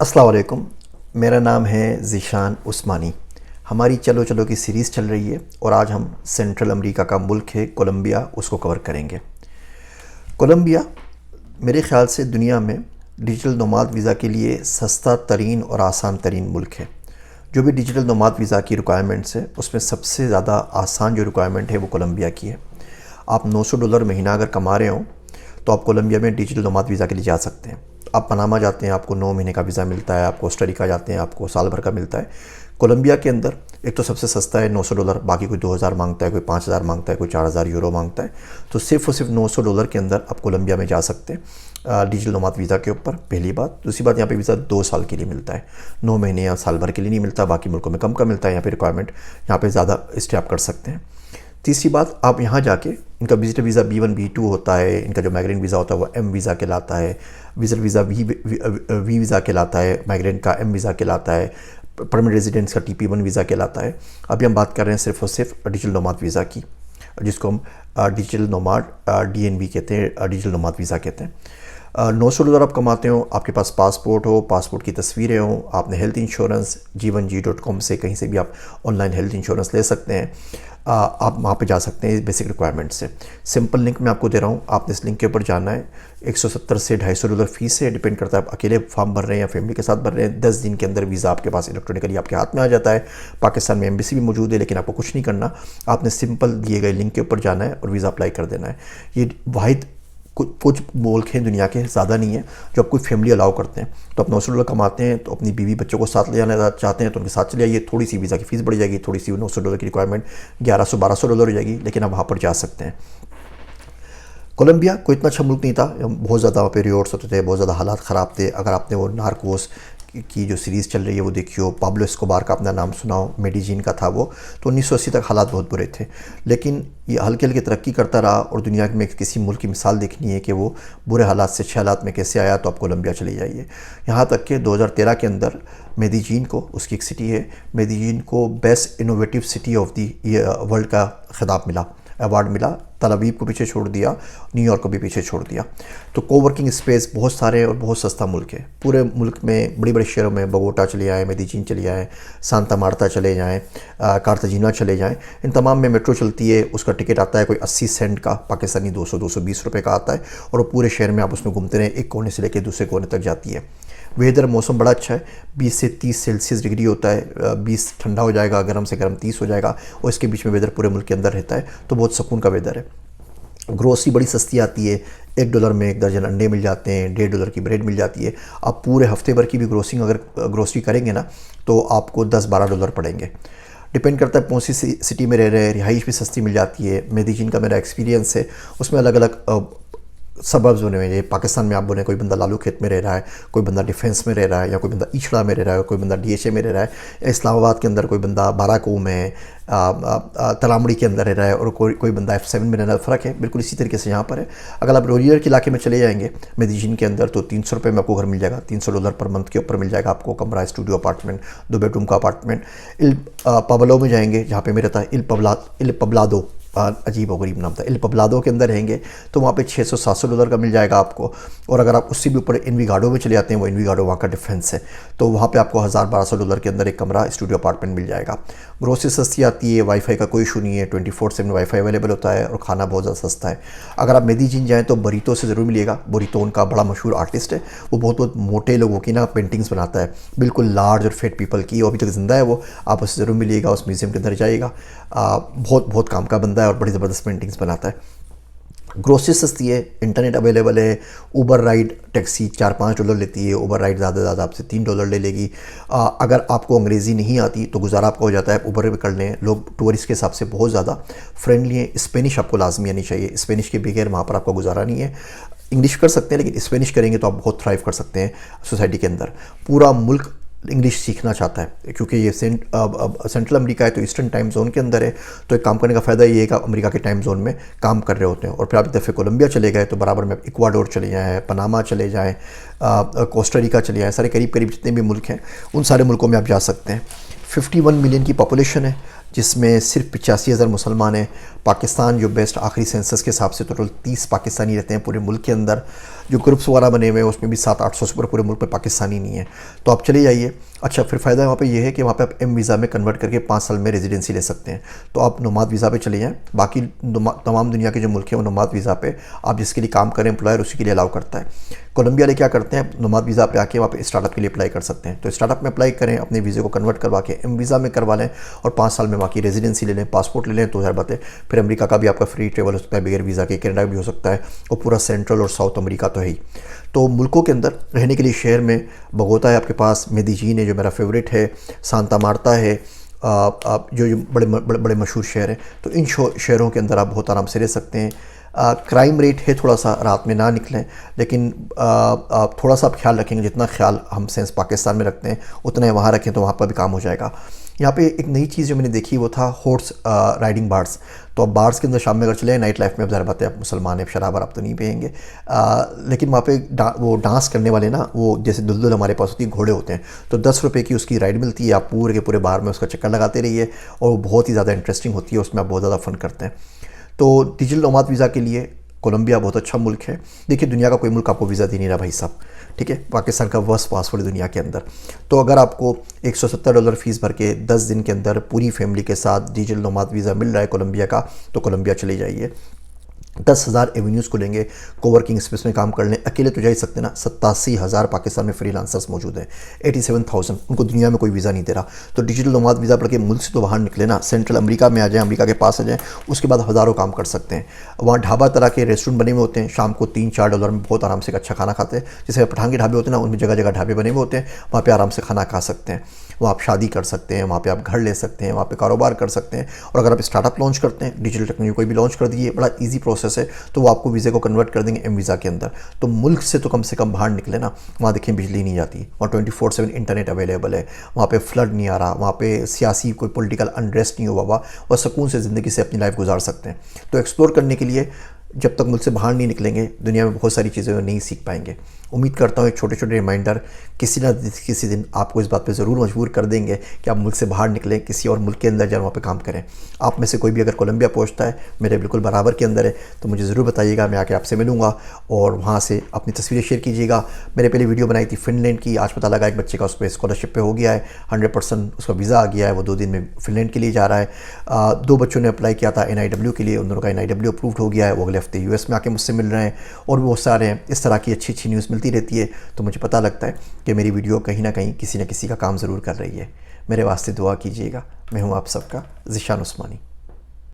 अस्सलाम वालेकुम। मेरा नाम है ज़ीशान उस्मानी। हमारी चलो चलो की सीरीज़ चल रही है और आज हम सेंट्रल अमेरिका का मुल्क है कोलंबिया, उसको कवर करेंगे। कोलंबिया मेरे ख़्याल से दुनिया में डिजिटल नोमाद वीज़ा के लिए सस्ता तरीन और आसान तरीन मुल्क है। जो भी डिजिटल नोमाद वीज़ा की रिक्वायरमेंट्स है उसमें सबसे ज़्यादा आसान जो रिक्वायरमेंट है वो कोलंबिया की है। आप $900 महीना अगर कमा रहे हो तो आप कोलंबिया में डिजिटल नोमाद वीज़ा के लिए जा सकते हैं। आप पनामा जाते हैं, आपको 9 महीने का वीज़ा मिलता है। आप कोस्टा रिका जाते हैं, आपको साल भर का मिलता है। कोलंबिया के अंदर एक तो सबसे सस्ता है $900, बाकी कोई 2000 मांगता है, कोई 5000 मांगता है, कोई 4000 यूरो मांगता है। तो सिर्फ और सिर्फ $900 के अंदर आप कोलंबिया में जा सकते हैं डिजिटल नोमाद वीज़ा के ऊपर। पहली बात। दूसरी बात, यहाँ पे वीज़ा 2 साल के लिए मिलता है, 9 महीने या साल भर के लिए नहीं मिलता। बाकी मुल्कों में कम का मिलता है, यहाँ पे रिक्वायरमेंट यहाँ पे ज़्यादा स्टे आप कर सकते हैं। तीसरी बात, आप यहाँ जाके इनका विजिटर वीज़ा B1 B2 होता है। इनका जो माइग्रेंट वीज़ा होता है वो M वीज़ा कहलाता है। विजिटर वीज़ा वी वीज़ा कहलाता है। माइग्रेंट का M वीज़ा कहलाता है। परमानेंट रेजिडेंट्स का TP1 वीज़ा कहलाता है। अभी हम बात कर रहे हैं सिर्फ और सिर्फ डिजिटल नोमाद वीज़ा की, जिसको हम डिजिटल नोमाड DNV कहते हैं, डिजिटल नोमाद वीज़ा कहते हैं। $900 आप कमाते हो, आपके पास पासपोर्ट हो, पासपोर्ट की तस्वीरें हो, आपने हेल्थ इंश्योरेंस G1G.com से कहीं से भी आप ऑनलाइन हेल्थ इंश्योरेंस ले सकते हैं। आप वहाँ पे जा सकते हैं बेसिक रिक्वायरमेंट से। सिंपल लिंक मैं आपको दे रहा हूँ, आपने इस लिंक के ऊपर जाना है। 170 से $250 फीस है, डिपेंड करता है आप अकेले फॉर्म भर रहे हैं या फैमिली के साथ भर रहे हैं। 10 दिन के अंदर वीज़ा आपके पास इलेक्ट्रॉनिकली आपके हाथ में आ जाता है। पाकिस्तान में एम्बेसी भी मौजूद है, लेकिन आपको कुछ नहीं करना, आपने सिंपल दिए गए लिंक के ऊपर जाना है और वीज़ा अप्लाई कर देना है। ये वाहिद कुछ मुल्क हैं दुनिया के, ज़्यादा नहीं है, जो आपको फैमिली अलाउ करते हैं। तो आप $900 कमाते हैं तो अपनी बीवी बच्चों को साथ ले जाना चाहते हैं तो उनके साथ चले जाइए। थोड़ी सी वीज़ा की फ़ीस बढ़ जाएगी, थोड़ी सी $900 की रिक्वायरमेंट $1100-1200 हो जाएगी, लेकिन आप वहाँ पर जा सकते हैं। कोलंबिया कोई इतना अच्छा मुल्क नहीं था, बहुत ज़्यादा वहाँ पे रिवॉर्ड्स होते थे, बहुत ज़्यादा हालात ख़राब थे। अगर आपने वो नार्कोस की जो सीरीज़ चल रही है वो देखी हो, पाब्लो एस्कोबार का अपना नाम सुना हो, मेडिजिन का था वो, तो 1980 तक हालात बहुत बुरे थे। लेकिन ये हल्के हल्के तरक्की करता रहा और दुनिया में किसी मुल्क की मिसाल देखनी है कि वो बुरे हालात से अच्छे हालात में कैसे आया, तो आप कोलंबिया चले जाइए। यहाँ तक कि 2013 के अंदर मेडिजिन को, उसकी एक सिटी है, मेडिजिन को best innovative city of the world का खिताब मिला, अवार्ड मिला। तल अवीव को पीछे छोड़ दिया, न्यूयॉर्क को भी पीछे छोड़ दिया। तो कोवर्किंग स्पेस बहुत सारे और बहुत सस्ता मुल्क है। पूरे मुल्क में बड़े बड़े शहरों में बोगोटा चले आए, मेडिजिन चले आए, सांता मार्ता चले जाएँ, कार्ताजीना चले जाएँ, इन तमाम में मेट्रो चलती है। उसका टिकट आता है कोई 80 सेंट का, पाकिस्तानी 200-220 रुपये का आता है, और वो पूरे शहर में आप उसमें घूमते रहें, एक कोने से लेकर दूसरे कोने तक जाती है। वेदर मौसम बड़ा अच्छा है, 20 से 30 सेल्सियस डिग्री होता है। 20 ठंडा हो जाएगा, गर्म से गर्म 30 हो जाएगा, और इसके बीच में वेदर पूरे मुल्क के अंदर रहता है, तो बहुत सुकून का वेदर है। ग्रोसरी बड़ी सस्ती आती है, $1 में 1 दर्जन अंडे मिल जाते हैं, $1.5 की ब्रेड मिल जाती है। आप पूरे हफ्ते भर की भी ग्रोसरी करेंगे ना तो आपको $10-12 पड़ेंगे। डिपेंड करता है कौन सी सिटी में रह रहे हैं। रिहाइश भी सस्ती मिल जाती है। मेडिजिन का मेरा एक्सपीरियंस है, उसमें अलग अलग सबब्स बने हुए हैं। पाकिस्तान में आप बोलें कोई बंदा लालू खेत में रह रहा है, कोई बंदा डिफेंस में रह रहा है, या कोई बंदा इछड़ा में रह रहा है, कोई बंदा DHA में रह रहा है, इस्लामाबाद के अंदर कोई बंदा बाराकों में, तलामड़ी के अंदर रह रहा है, और कोई बंदा F7 में रह रहा है। फ़र्क है बिल्कुल इसी तरीके से यहाँ पर है। अगर आप रोरियर के इलाके में चले जाएंगे मेडिजिन के अंदर, तो $300 में आपको घर मिल जाएगा। $300 पर मंथ के ऊपर मिल जाएगा आपको कमरा, स्टूडियो अपार्टमेंट, 2 बेडरूम का अपार्टमेंट। इल पबलो में जाएंगे, जहाँ पे मेरा था इल पबलादो, अजीब और गरीब नाम था, इल पबलादो के अंदर रहेंगे तो वहाँ पे $600-700 का मिल जाएगा आपको। और अगर आप उससे भी ऊपर इनविगाडो में चले जाते हैं, वो इनविगाडो वहाँ का डिफेंस है, तो वहाँ पे आपको $1000-1200 के अंदर एक कमरा, स्टूडियो अपार्टमेंट मिल जाएगा। ग्रोसरी सस्ती आती है, वाईफाई का कोई इशू नहीं है, 24/7 वाईफाई अवेलेबल होता है, और खाना बहुत ज़्यादा सस्ता है। अगर आप मेडिजिन जाएँ तो बरीतो से ज़रूर मिलेगा। बरीतो उनका बड़ा मशहूर आर्टिस्ट है, वो बहुत बहुत मोटे लोगों की ना पेंटिंग्स बनाता है, बिल्कुल लार्ज और फिट पीपल की, वो अभी तक ज़िंदा है वो, आप उससे ज़रूर मिलिएगा, उस म्यूज़ियम के अंदर जाइएगा। बहुत बहुत काम का बंदा है और बड़ी ज़बरदस्त पेंटिंग्स बनाता है। ग्रोसरी सस्ती है, इंटरनेट अवेलेबल है। ऊबर राइड टैक्सी $4-5 लेती है, ऊबर राइड ज़्यादा से ज़्यादा आपसे $3 ले लेगी। अगर आपको अंग्रेज़ी नहीं आती तो गुजारा आपका हो जाता है, ऊबर भी कर लें। लोग टूरिस्ट के हिसाब से बहुत ज़्यादा फ्रेंडली हैं। स्पेनिश आपको लाजमी आनी चाहिए, स्पेनिश के बगैर वहाँ पर आपका गुजारा नहीं है। इंग्लिश कर सकते हैं, लेकिन स्पेनिश करेंगे तो आप बहुत थ्राइव कर सकते हैं सोसाइटी के अंदर। पूरा मुल्क इंग्लिश सीखना चाहता है, क्योंकि ये सेंट्रल अमेरिका है तो ईस्टर्न टाइम जोन के अंदर है। तो एक काम करने का फ़ायदा ये है कि आप अमेरिका के टाइम जोन में काम कर रहे होते हैं। और फिर आप एक दफ़े कोलंबिया चले गए तो बराबर में इक्वाडोर चले जाएँ, पनामा चले जाएँ, कोस्टा रिका चले जाएँ, सारे करीब करीब जितने भी मुल्क हैं उन सारे मुल्कों में आप जा सकते हैं। 51 मिलियन की पॉपुलेशन है, जिसमें सिर्फ 85,000 मुसलमान हैं। पाकिस्तान जो बेस्ट आखिरी सेंसस के हिसाब से टोटल 30 पाकिस्तानी रहते हैं पूरे मुल्क के अंदर। जो ग्रुप्स वगैरह बने हुए हैं उसमें भी 700-800 से पूरे मुल्क में पाकिस्तानी नहीं है, तो आप चले जाइए। अच्छा, फिर फ़ायदा वहाँ पे ये है कि वहाँ पे आप एम वीज़ा में कन्वर्ट करके 5 साल में रेजिडेंसी ले सकते हैं। तो आप नोमाद वीज़ा पे चले जाएँ। बाकी तमाम दुनिया के जो मुल्क हैं वो नोमाद वीज़ा पे आप जिसके लिए काम करें एम्प्लॉयर उसी के लिए अलाउ करता है। कोलंबिया वाले क्या करते हैं, नोमाद वीज़ा पे आके वहाँ पे स्टार्टअप के लिए अप्लाई कर सकते हैं। तो स्टार्टअप में अप्लाई करें, अपने वीज़े को कन्वर्ट करवा के एम वीज़ा में करवा लें और 5 साल में वहाँ की रेजिडेंसी ले लें, पासपोर्ट ले लें, तो ज़ाहिर बात है फिर अमेरिका का भी आपका फ्री ट्रेवल हो सकता है बगैर वीज़ा के, कनाडा भी हो सकता है, और पूरा सेंट्रल और साउथ अमेरिका तो है ही। तो मुल्कों के अंदर रहने के लिए शहर में बगोता है आपके पास, मेडिजीन है जो मेरा फेवरेट है, सांता मार्ता है, आप जो बड़े बड़े बड़े मशहूर शहर हैं। तो इन शहरों के अंदर आप बहुत आराम से रह सकते हैं। क्राइम रेट है थोड़ा सा, रात में ना निकलें, लेकिन थोड़ा सा आप ख्याल रखेंगे, जितना ख्याल हम सेंस पाकिस्तान में रखते हैं उतना ही वहाँ रखें तो वहाँ पर भी काम हो जाएगा। यहाँ पे एक नई चीज़ जो मैंने देखी वो था हॉर्स राइडिंग बार्स। तो अब बार्स के अंदर शाम में अगर चले, नाइट लाइफ में अब ज़रा बात है, आप मुसलमान हैं, शराब आप तो नहीं पिएंगे, लेकिन वहाँ पे वो डांस करने वाले ना, वो जैसे दुल्दुल हमारे पास होती है, घोड़े होते हैं, तो 10 रुपये की उसकी राइड मिलती है, आप पूरे के पूरे बार में उसका चक्कर लगाते रहिए और वो बहुत ही ज़्यादा इंटरेस्टिंग होती है, उसमें आप बहुत ज़्यादा फन करते हैं। तो डिजिटल नोमाद वीज़ा के लिए कोलंबिया बहुत अच्छा मुल्क है। देखिए, दुनिया का कोई मुल्क आपको वीज़ा दे नहीं रहा भाई साहब, ठीक है, पाकिस्तान का वर्स्ट पासपोर्ट दुनिया के अंदर। तो अगर आपको $170 फ़ीस भर के 10 दिन के अंदर पूरी फैमिली के साथ डिजिटल नोमाद वीज़ा मिल रहा है कोलंबिया का, तो कोलंबिया चले जाइए। 10,000 एवेन्यूज़ खुलेंगे, कोवर्किंग स्पेस में काम कर लें, अकेले तो जा ही सकते ना। 87,000 पाकिस्तान में फ्रीलांसर्स मौजूद हैं, 87,000, उनको दुनिया में कोई वीज़ा नहीं दे रहा। तो डिजिटल नोमाद वीज़ा पढ़ के मुल्क से तो बाहर निकले ना, सेंट्रल अमेरिका में आ जाएँ, अमेरिका के पास आ जाएँ, उसके बाद हज़ारों काम कर सकते हैं। वहाँ ढाबा तरह के रेस्टोरेंट बने हुए होते हैं, शाम को $3-4 में बहुत आराम से अच्छा खाना खाते हैं। जैसे पठान के ढाबे होते हैं ना, उनमें जगह जगह ढाबे बने हुए होते हैं, वहाँ पर आराम से खाना खा सकते हैं। वहाँ आप शादी कर सकते हैं, वहाँ पे आप घर ले सकते हैं, वहाँ पे कारोबार कर सकते हैं। और अगर आप स्टार्टअप लॉन्च करते हैं, डिजिटल टेक्नोलॉजी कोई भी लॉन्च कर दीजिए, बड़ा इजी प्रोसेस है, तो वो आपको वीज़े को कन्वर्ट कर देंगे एम वीज़ा के अंदर। तो मुल्क से तो कम बाहर निकले ना। वहाँ देखिए बिजली नहीं जाती, वहाँ 24/7 इंटरनेट अवेलेबल है, वहाँ पे फ्लड नहीं आ रहा, वहाँ पे सियासी कोई पॉलिटिकल अनरेस्ट नहीं हुआ हुआ, और सुकून से ज़िंदगी से अपनी लाइफ गुजार सकते हैं। तो एक्सप्लोर करने के लिए जब तक मुल्क से बाहर नहीं निकलेंगे, दुनिया में बहुत सारी चीज़ें नहीं सीख पाएंगे। उम्मीद करता हूँ एक छोटे छोटे रिमाइंडर किसी ना किसी दिन आपको इस बात पे ज़रूर मजबूर कर देंगे कि आप मुल्क से बाहर निकलें, किसी और मुल्क के अंदर जाए, वहाँ पे काम करें। आप में से कोई भी अगर कोलंबिया पहुँचता है, मेरे बिल्कुल बराबर के अंदर है, तो मुझे ज़रूर बताइएगा, मैं आके आपसे मिलूँगा और वहाँ से अपनी तस्वीरें शेयर कीजिएगा। मैंने पहले वीडियो बनाई थी फ़िनलैंड की, आज पता लगा एक बच्चे का उस पर स्कॉलरशिप पे हो गया है, 100% उसका वीज़ा आ गया है, वो 2 दिन में फ़िनलैंड के लिए जा रहा है। 2 बच्चों ने अप्लाई किया था NIW के लिए, उन दोनों का NIW अप्रूव्ड हो गया है, वो अगले हफ्ते US में आके मुझसे मिल रहे हैं, और भी बहुत सारे हैं। इस तरह की अच्छी अच्छी न्यूज़ मिलती रहती है, तो मुझे पता लगता है कि मेरी वीडियो कहीं ना कहीं किसी न किसी का काम ज़रूर कर रही है। मेरे वास्ते दुआ कीजिएगा। मैं हूँ आप सबका ज़िशान उस्मानी।